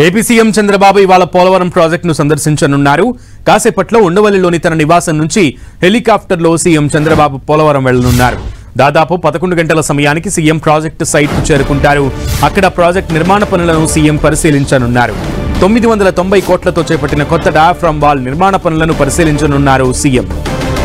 AP CM Chandrababu ఇవాళ పోలవరం ప్రాజెక్టును సందర్శించనున్నారు. కాసేపట్లో ఉండవల్లిలోని తన నివాసం నుంచి హెలికాప్టర్లో సీఎం చంద్రబాబు పోలవరం వెళ్లనున్నారు. దాదాపు 11 గంటల సమయానికి సీఎం ప్రాజెక్టు సైట్కు చేరుకుంటారు. అక్కడ ప్రాజెక్టు నిర్మాణ పనులను సీఎం పరిశీలించనున్నారు. 990 కోట్లతో చేపట్టిన కొత్త డయాఫ్రామ్ వాల్ నిర్మాణ పనులను పరిశీలించనున్నారు CM.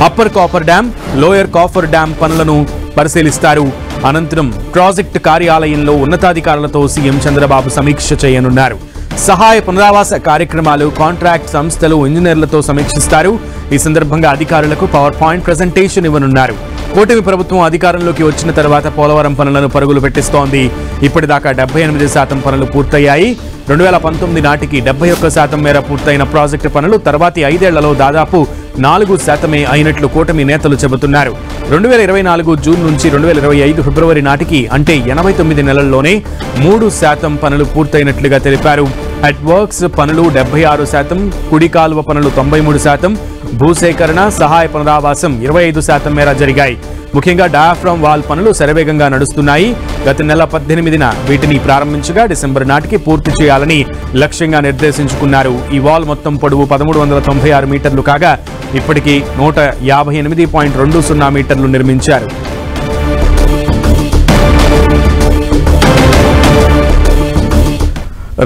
Upper coffer dam, lower coffer dam పనులను పరిశీలిస్తారు. అనంతరం ప్రాజెక్టు కార్యాలయంలో ఉన్నతాధికారులతో సీఎం చంద్రబాబు సమీక్ష చేయనున్నారు. సహాయ పునరావాస కార్యక్రమాలు, కాంట్రాక్ట్ సంస్థలు, ఇంజనీర్లతో సమీక్షిస్తారు. ఈ సందర్భంగా అధికారులకు పవర్ పాయింట్ ప్రెజెంటేషన్ ఇవ్వనున్నారు. కూటమి ప్రభుత్వం అధికారంలోకి వచ్చిన తర్వాత పోలవరం పనులను పరుగులు పెట్టిస్తోంది. ఇప్పటిదాకా 78% పనులు పూర్తయ్యాయి. 2019 నాటికి 71% మేర పూర్తయిన ప్రాజెక్టు పనులు తర్వాతి 5 ఏళ్లలో దాదాపు 4% అయినట్లు కూటమి నేతలు చెబుతున్నారు. 2024 జూన్ నుంచి 2025 ఫిబ్రవరి నాటికి అంటే 89 నెలల్లోనే 3% పనులు పూర్తయినట్లుగా తెలిపారు. హెడ్ వర్క్స్ పనులు 76%, కుడి కాలువ పనులు 93%, భూసేకరణ, సహాయ పునరావాసం 25% మేర జరిగాయి. ముఖ్యంగా డయాఫ్రామ్ వాల్ పనులు శరవేగంగా నడుస్తున్నాయి. గత నెల 18న వీటిని ప్రారంభించగా డిసెంబర్ నాటికి పూర్తి చేయాలని లక్ష్యంగా నిర్దేశించుకున్నారు. ఈ వాల్ మొత్తం పొడవు 1396 మీటర్లు కాగా ఇప్పటికీ 158.20 మీటర్లు నిర్మించారు.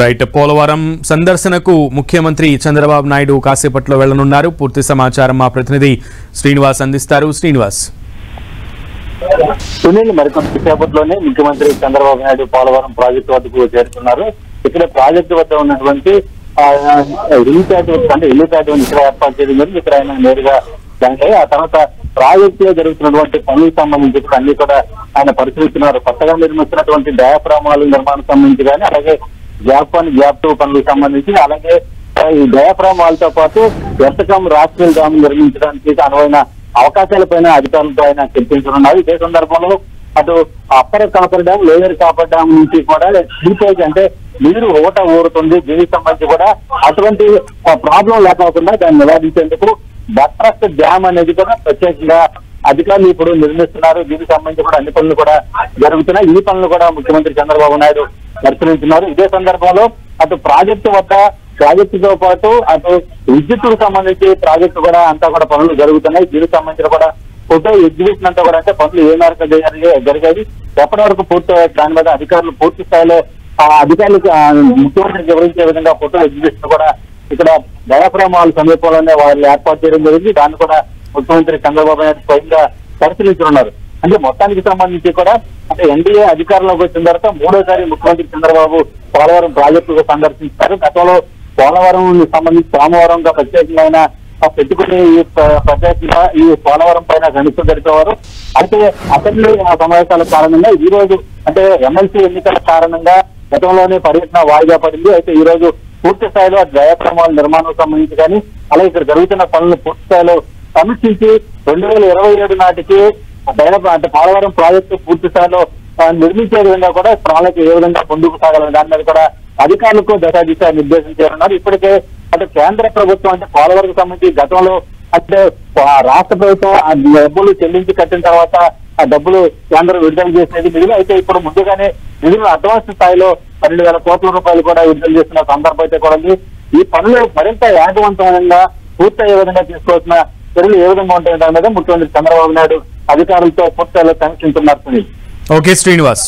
రైట్, పోలవరం సందర్శనకు ముఖ్యమంత్రి చంద్రబాబు నాయుడు కాసేపట్లో వెళ్లనున్నారు. పూర్తి సమాచారం మా ప్రతినిధి శ్రీనివాస్ అందిస్తారు. శ్రీనివాస్. సునీల్, మరికొంతసేపట్లోనే ముఖ్యమంత్రి చంద్రబాబు నాయుడు పోలవరం ప్రాజెక్టు వద్దకు చేరుతున్నారు. ఇక్కడ ప్రాజెక్టు వద్ద ఉన్నటువంటి హెలిప్యాడ్ ఇక్కడ ఏర్పాటు చేయడం జరిగింది. ఇక్కడ ఆయన నేరుగా దానిపై ఆ తర్వాత ప్రాజెక్టులో జరుగుతున్నటువంటి పనులకు సంబంధించి అన్ని కూడా ఆయన పరిశీలిస్తున్నారు. కొత్తగా నిర్మిస్తున్నటువంటి డయాఫ్రామాల నిర్మాణం సంబంధించి కానీ, అలాగే గ్యాప్ 1, గ్యాప్ 2 పనులకు సంబంధించి, అలాగే ఈ డయాఫ్రామ్ వాళ్ళతో పాటు ఎర్తకం రాష్ట్రీయ డ్యామ్ నిర్మించడానికి అనువైన అవకాశాలపైన అధికారులతో ఆయన చర్చించనున్నారు. ఇదే సందర్భంలో అటు upper coffer dam, lower copper dam నుంచి కూడా లీకేజ్ అంటే నీరు ఊరుతుంది. దీనికి సంబంధించి కూడా అటువంటి ప్రాబ్లం లేకపోకుండా దాన్ని నివారించేందుకు బట్రస్ డ్యామ్ అనేది కూడా ప్రత్యేకంగా అధికారులు ఇప్పుడు నిర్మిస్తున్నారు. దీనికి సంబంధించి కూడా అన్ని పనులు కూడా జరుగుతున్నాయి. ఈ పనులు కూడా ముఖ్యమంత్రి చంద్రబాబు నాయుడు పరిశీలించున్నారు. ఇదే సందర్భంలో అటు ప్రాజెక్టుతో పాటు అటు విద్యుత్తుకు సంబంధించి ప్రాజెక్టు కూడా అంతా కూడా పనులు జరుగుతున్నాయి. దీనికి సంబంధించిన కూడా ఫోటో ఎగ్జిబిషన్ అంతా కూడా అంటే పనులు ఏ మేరకు జరిగాయి, ఎప్పటి వరకు పూర్తయ్యాయి, దాని మీద అధికారులు పూర్తి స్థాయిలో అధికారులకు ముఖ్యమంత్రికి వివరించే విధంగా ఫోటో ఎగ్జిబిషన్ కూడా ఇక్కడ డయాఫ్రామ్ వాల్ సమీపంలోనే వాళ్ళు ఏర్పాటు చేయడం జరిగింది. దాన్ని కూడా ముఖ్యమంత్రి చంద్రబాబు నాయుడు స్వయంగా పరిశీలించనున్నారు. అంటే మొత్తానికి సంబంధించి కూడా అంటే ఎన్డీఏ అధికారంలోకి వచ్చిన తర్వాత 3వ ముఖ్యమంత్రి చంద్రబాబు పోలవరం ప్రాజెక్టుగా సందర్శించారు. గతంలో పోలవరం సంబంధించి సోమవారంగా ప్రత్యేకమైన పెట్టుకుని ప్రత్యేకంగా ఈ పోలవరం పైన సమీక్ష జరిపేవారు. అయితే అసెంబ్లీ సమావేశాల కారణంగా ఈ రోజు అంటే ఎమ్మెల్సీ ఎన్నికల కారణంగా గతంలోనే పర్యటన వాయిదా పడింది. అయితే ఈ రోజు పూర్తి స్థాయిలో డయాఫ్రామాల నిర్మాణం సంబంధించి కానీ, అలాగే ఇక్కడ జరుగుతున్న పనులను పూర్తి స్థాయిలో సమీక్షించి 2027 నాటికి అంటే పోలవరం ప్రాజెక్టు పూర్తి స్థాయిలో నిర్మించే విధంగా కూడా ప్రణాళిక ఏ విధంగా ముందుకు సాగాలని దాని మీద కూడా అధికారులకు దశ నిర్దేశించారన్నారు. ఇప్పటికే అంటే కేంద్ర ప్రభుత్వం అంటే పోలవరం సంబంధించి గతంలో అంటే రాష్ట్ర ప్రభుత్వం ఆ డబ్బులు చెల్లించి కట్టిన తర్వాత ఆ డబ్బులు కేంద్రం విడుదల చేసేది నిధులు. అయితే ఇప్పుడు ముందుగానే నిధులు అడ్వాన్స్ స్థాయిలో 12,000 కోట్ల రూపాయలు కూడా విడుదల చేస్తున్న సందర్భం అయితే కూడా ఈ పనులు మరింత వేగవంతంగా పూర్తయ్యే విధంగా తీసుకోవాల్సిన చర్యలు ఏ విధంగా ఉంటాయి దాని మీద ముఖ్యమంత్రి చంద్రబాబు నాయుడు అధికారులతో పూర్తిగా సమీక్షించున్నారు. ఓకే శ్రీనివాస్.